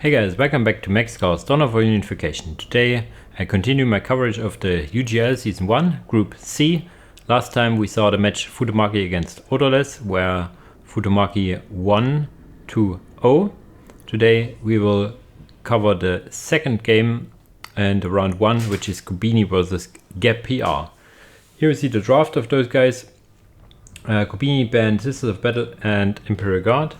Hey guys, welcome back to Max Chaos Dawn of Unification. Today I continue my coverage of the UGL Season 1, Group C. Last time we saw the match Futomaki against Odorless, where Futomaki won 2-0. Today we will cover the second game and round 1, which is Kubini versus GabPR. Here we see the draft of those guys. Kubini banned Sisters of Battle and Imperial Guard.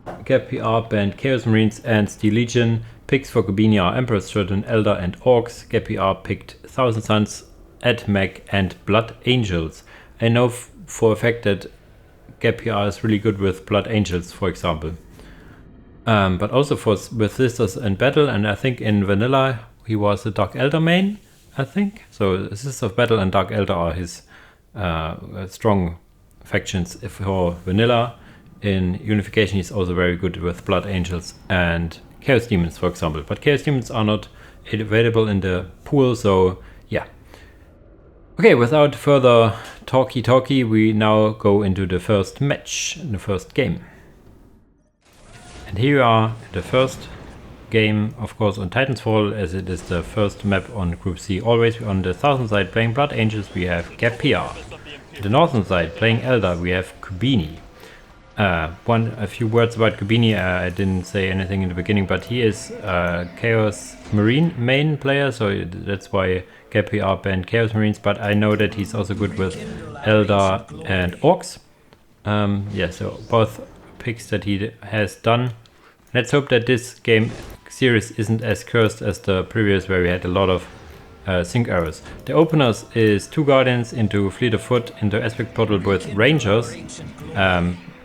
GabPR banned Chaos Marines and Steel Legion. Picks for Kubini are Emperor's Children, Elder and Orcs. GabPR picked Thousand Suns, AdMech and Blood Angels. I know for a fact that GabPR is really good with Blood Angels, for example. But also with Sisters in Battle, and I think in Vanilla he was a Dark Elder main, I think. So Sisters of Battle and Dark Elder are his strong factions for Vanilla. In Unification he's also very good with Blood Angels and Chaos Demons, for example. But Chaos Demons are not available in the pool, so yeah. Okay, without further talky, we now go into the first match, the first game. And here we are, the first game, of course, on Titan's Fall, as it is the first map on Group C. Always on the southern side playing Blood Angels, we have GabPR. The northern side playing Elder, we have Kubini. A few words about Kubini. I didn't say anything in the beginning, but he is Chaos Marine main player, so that's why GabPR banned Chaos Marines, but I know that he's also good with Elder and Orcs. Yeah, so both picks that he has done. Let's hope that this game series isn't as cursed as the previous, where we had a lot of sync errors. The openers is 2 Guardians into Fleet of Foot into Aspect Portal with Rangers.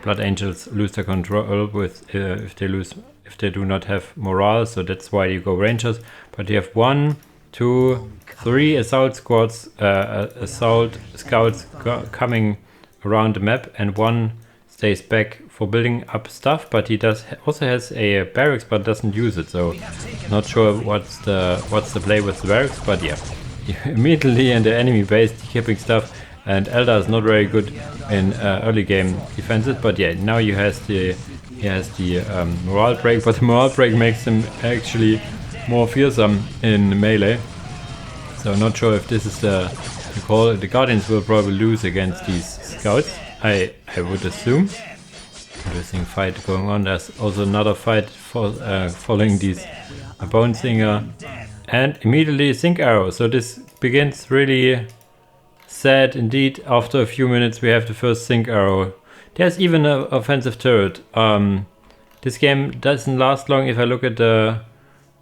Blood Angels lose their control with if they do not have morale, so that's why you go Rangers. But you have 1, 2, 3 assault squads, assault scouts coming around the map, and 1 stays back for building up stuff. But he also has a barracks, but doesn't use it. So not sure what's the play with the barracks, but yeah, immediately in the enemy base keeping stuff. And Elder is not very good in early game defenses, but yeah, now he has the morale break, but the morale break makes him actually more fearsome in melee. So not sure if this is the call. The Guardians will probably lose against these scouts, I would assume. Interesting fight going on. There's also another fight following these Bone Singer, and immediately Sync Arrow. So this begins really sad indeed. After a few minutes we have the first Sync Arrow. There's even an offensive turret. This game doesn't last long. If I look at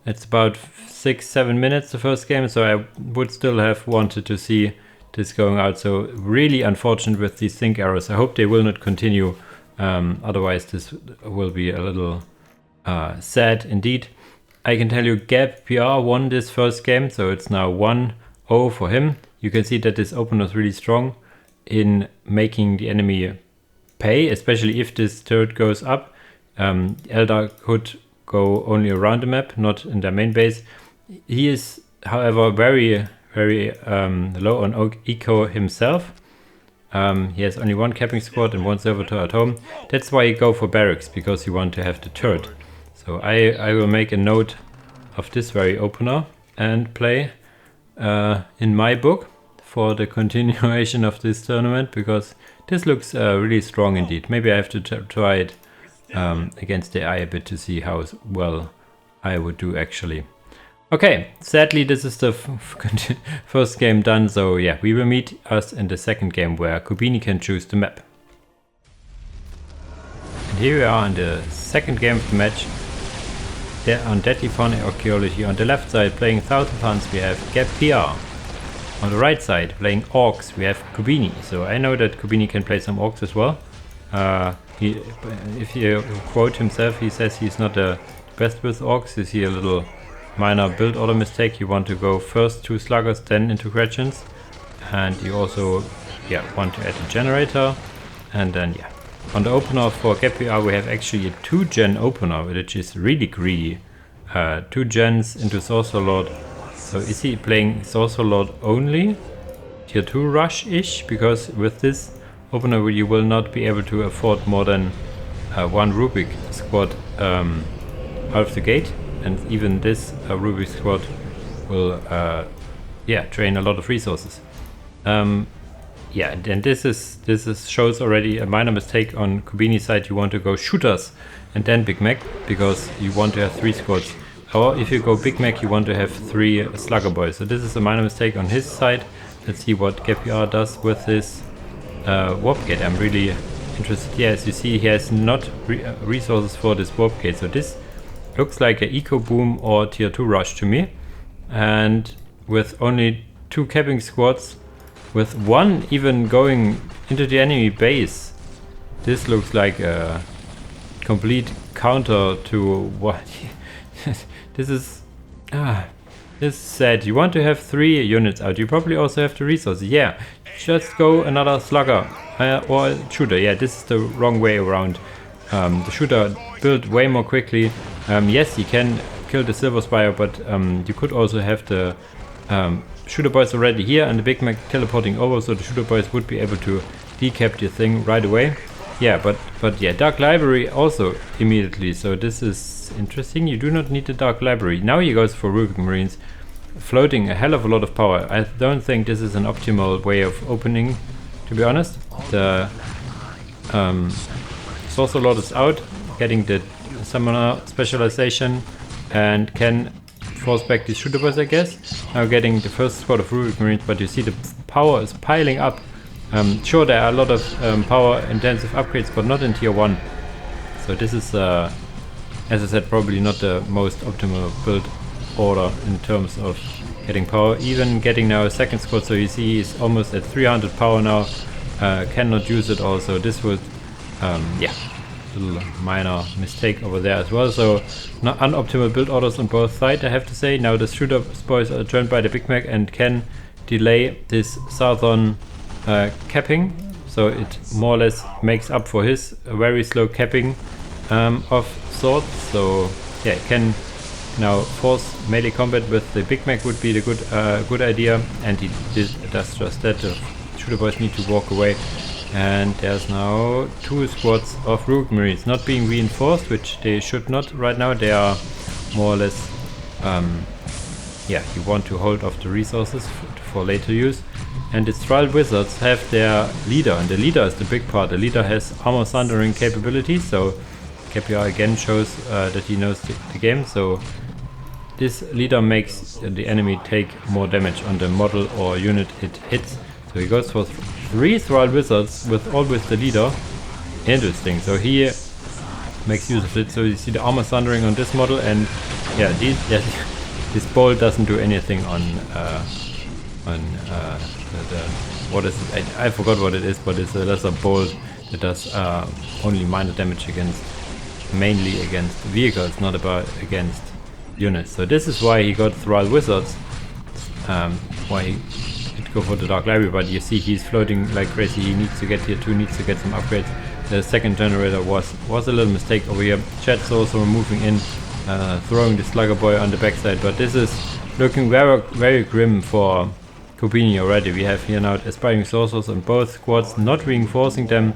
it's about 6-7 minutes the first game, so I would still have wanted to see this going out. So really unfortunate with these Sync Arrows. I hope they will not continue, otherwise this will be a little sad indeed. I can tell you GabPR won this first game, so it's now 1-0 for him. You can see that this opener is really strong in making the enemy pay, especially if this turret goes up. Elder could go only around the map, not in their main base. He is, however, very low on eco himself. He has only 1 capping squad and 1 servitor at home. That's why he go for barracks, because he want to have the turret. So I will make a note of this very opener and play in my book for the continuation of this tournament, because this looks really strong indeed. Maybe I have to try it against the AI a bit to see how well I would do actually. Okay, sadly this is the first game done, so yeah, we will meet us in the second game where Kubini can choose the map. And here we are in the second game of the match. On Deadly Fawn Archeology. On the left side playing Thousand Suns we have GabPR. On the right side playing Orcs we have Kubini. So I know that Kubini can play some Orcs as well. If you quote himself, he says he's not the best with Orcs. You see a little minor build order mistake. You want to go first 2 Sluggers, then into Gretchens. And you also want to add a generator. And then on the opener for GabPR we have actually a 2-gen opener, which is really greedy. 2 gens into Sorcerer Lord. So is he playing Sorcerer Lord only? Tier 2 rush-ish? Because with this opener you will not be able to afford more than 1 Rubik squad out of the gate, and even this Rubik's squad will drain a lot of resources. Yeah, and this shows already a minor mistake on Kubini's side. You want to go shooters and then Big Mac because you want to have 3 squads. Or if you go Big Mac, you want to have 3 Slugger Boys. So this is a minor mistake on his side. Let's see what GabPR does with this warp gate. I'm really interested. Yeah, as you see, he has not resources for this warp gate. So this looks like an Eco Boom or Tier 2 rush to me. And with only 2 capping squads, with 1 even going into the enemy base, this looks like a complete counter to what this is. This is sad. You want to have 3 units out. You probably also have the resources. Yeah, just go another slugger or shooter. Yeah, this is the wrong way around. The shooter built way more quickly. Yes, you can kill the Silver Spire, but you could also have the shooter boys already here and the Big Mac teleporting over, so the shooter boys would be able to decap the thing right away. Yeah, but yeah, Dark Library also immediately, so this is interesting. You do not need the Dark Library. Now he goes for Rubik Marines, floating a hell of a lot of power. I don't think this is an optimal way of opening, to be honest. The Sorcerer Lord is out, getting the Summoner specialization, and can force back these shooter boys, I guess. Now getting the first squad of Rubik Marines, but you see the power is piling up. Sure, there are a lot of power intensive upgrades, but not in tier 1. So this is, as I said, probably not the most optimal build order in terms of getting power. Even getting now a second squad, so you see he's almost at 300 power now. Cannot use it also. This was, yeah, little minor mistake over there as well. So not unoptimal build orders on both sides, I have to say. Now the shooter boys are joined by the Big Mac and can delay this southern capping, so it more or less makes up for his very slow capping of sorts. So yeah, can now force melee combat with the Big Mac would be the good idea, and he does just that. The shooter boys need to walk away. And there's now 2 squads of Rubik Marines not being reinforced, which they should not right now. They are more or less, yeah, you want to hold off the resources for later use. And the Trial Wizards have their leader, and the leader is the big part. The leader has armor sundering capabilities, so GabPR again shows that he knows the game. So this leader makes the enemy take more damage on the model or unit it hits. So he goes for 3 Thrall Wizards with always the leader. Interesting. So he makes use of it. So you see the armor sundering on this model, and yeah, this ball doesn't do anything on the what is it? I forgot what it is, but it's a lesser bolt that does only minor damage mainly against vehicles, not against units. So this is why he got Thrall Wizards. Why he did go for the Dark Library, but you see he's floating like crazy. He needs to get tier 2, needs to get some upgrades. The second generator was a little mistake over here. Chat's also moving in, throwing the Slugger Boy on the backside, but this is looking very, very grim for Kubini already. We have here now Aspiring Sorcerers on both squads, not reinforcing them.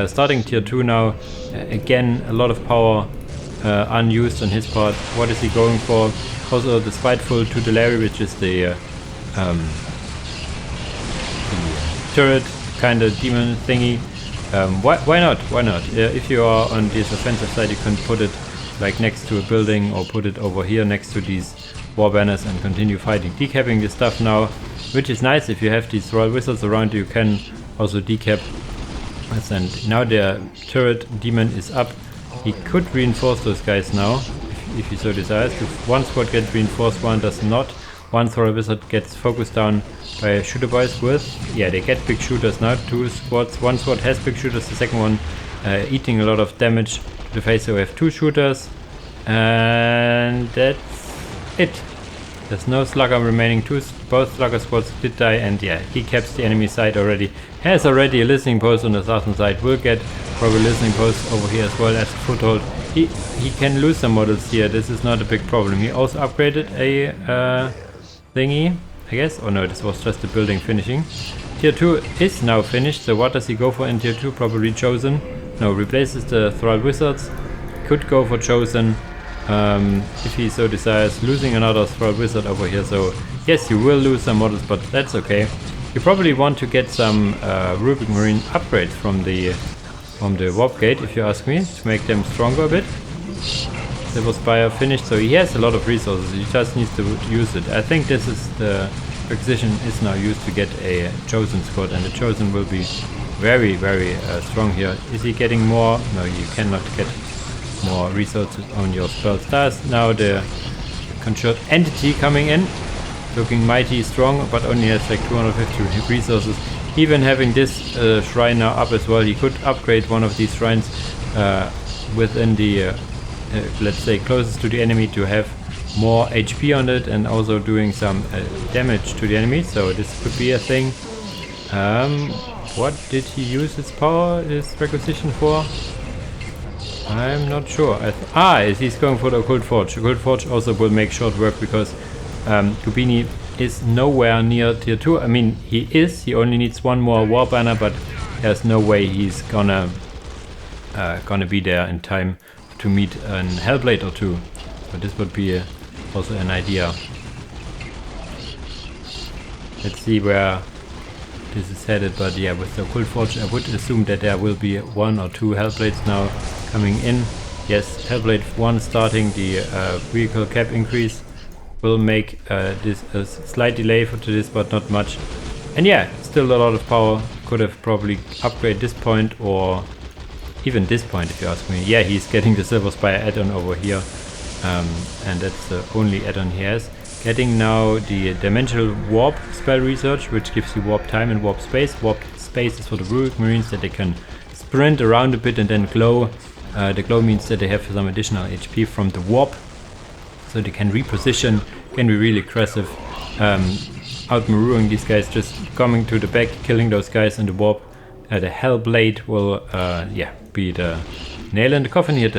Starting tier 2 now. Again, a lot of power unused on his part. What is he going for? Also the Spiteful Tutelary, which is the turret kind of demon thingy. Why not? Why not? If you are on this offensive side, you can put it like next to a building, or put it over here next to these war banners and continue fighting. Decapping this stuff now, which is nice. If you have these Royal Wizards around, you can also decap. And now the turret demon is up. He could reinforce those guys now, if he so desires. If one squad gets reinforced, one does not. One Royal Wizard gets focused down by shooter boys with. Yeah, they get big shooters now. 2 squads. One squad has big shooters. The second one eating a lot of damage to the face. So we have 2 shooters, and that's it. There's no slugger remaining. Both slugger squads did die, and yeah, he caps the enemy side already. Has already a listening post on the southern side. Will get probably listening post over here as well as a foothold. He can lose some models here. This is not a big problem. He also upgraded a thingy, I guess. Oh no, this was just the building finishing. Tier 2 is now finished. So what does he go for in tier 2? Probably Chosen. No, replaces the Thrall Wizards. Could go for Chosen. if he so desires, losing another Thrall Wizard over here. So yes, you will lose some models, but that's okay. You probably want to get some Rubric Marine upgrades from the Warp Gate, if you ask me, to make them stronger a bit. Silver Spire finished, so he has a lot of resources, he just needs to use it. I think this is the acquisition is now used to get a Chosen squad, and the Chosen will be very, very strong here. Is he getting more? No, you cannot get more resources on your spell stars. Now the Conjured Entity coming in, looking mighty strong, but only has like 250 resources. Even having this shrine now up as well, he could upgrade one of these shrines within the, let's say, closest to the enemy to have more HP on it, and also doing some damage to the enemy. So this could be a thing. What did he use his power, his requisition for? I'm not sure. He's going for the Occult Forge. Occult Forge also will make short work, because Kubini is nowhere near tier 2. I mean, he only needs one more war banner, but there's no way he's gonna be there in time to meet an Hellblade or two. So this would be also an idea. Let's see where this is headed, but yeah, with the Occult Forge I would assume that there will be 1 or 2 Hellblades now coming in. Yes, Hellblade 1 starting, the vehicle cap increase will make this a slight delay to this, but not much. And yeah, still a lot of power. Could have probably upgraded this point, or even this point, if you ask me. Yeah, he's getting the Silver Spire add-on over here, and that's the only add-on he has. Getting now the Dimensional Warp spell research, which gives you warp time and warp space. Warp space is for the Rubric Marines, that they can sprint around a bit and then glow. The glow means that they have some additional HP from the warp, so they can reposition, can be really aggressive, out-maroing these guys, just coming to the back, killing those guys in the warp. The Hellblade will be the nail in the coffin here.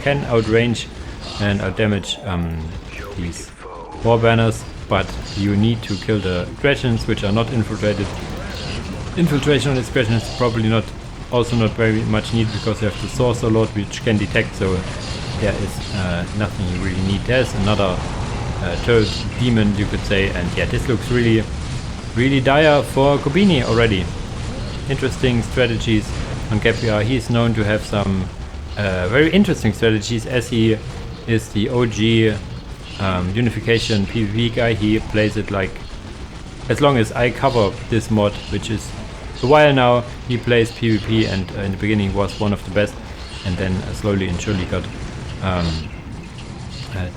Can outrange and outdamage these war banners, but you need to kill the Gretchens, which are not infiltrated. Infiltration on this Gretchen is probably not very much needed, because you have the Sorcerer Lord, which can detect, so there is nothing you really need. There's another third demon, you could say, and yeah, this looks really, really dire for Kubini already. Interesting strategies on GabPR. He's known to have some very interesting strategies, as he is the OG Unification PvP guy. He plays it like, as long as I cover this mod, which is a while now, he plays PvP, and in the beginning was one of the best, and then slowly and surely got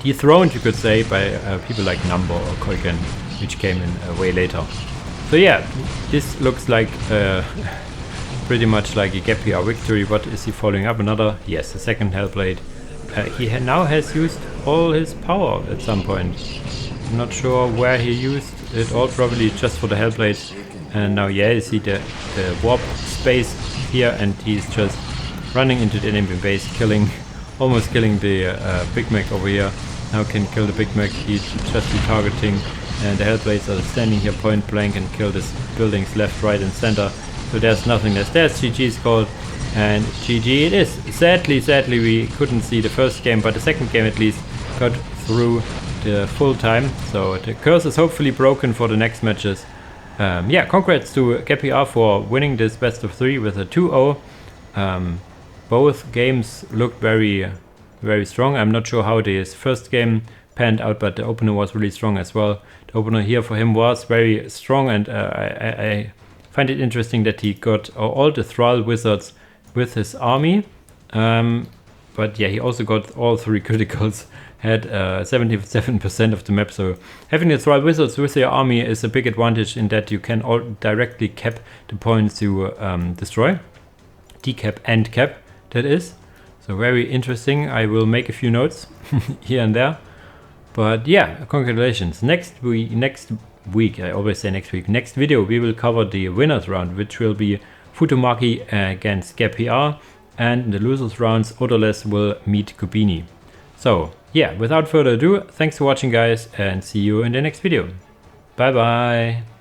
dethroned, you could say, by people like Number or Koiken, which came in way later. So yeah, this looks like pretty much like a GabPR victory. What is he following up? Another? Yes, the second Hellblade. He now has used all his power at some point. I'm not sure where he used it all, probably just for the Hellblades. And now, yeah, you see the warp space here, and he's just running into the enemy base, almost killing the Big Mac over here. Now can kill the Big Mac, he's just retargeting, and the Hellblades are standing here point blank and kill these buildings left, right and center. So there's nothing less. There's GG's called, and GG it is. Sadly we couldn't see the first game, but the second game at least got through the full time. So the curse is hopefully broken for the next matches. Yeah, congrats to GabPR for winning this best of 3 with a 2-0. Both games looked very, very strong. I'm not sure how this first game panned out, but the opener was really strong as well. The opener here for him was very strong, and I find it interesting that he got all the Thrall Wizards with his army. But yeah, he also got all 3 criticals, had 77% of the map. So having the Thrall Wizards with your army is a big advantage, in that you can all directly cap the points you destroy. Decap and cap, that is. So very interesting. I will make a few notes here and there. But yeah, congratulations. Next week, I always say next week, next video, we will cover the winners round, which will be Futomaki against GabPR, and in the losers rounds, Odorless will meet Kubini. So yeah, without further ado, thanks for watching guys, and see you in the next video. Bye bye.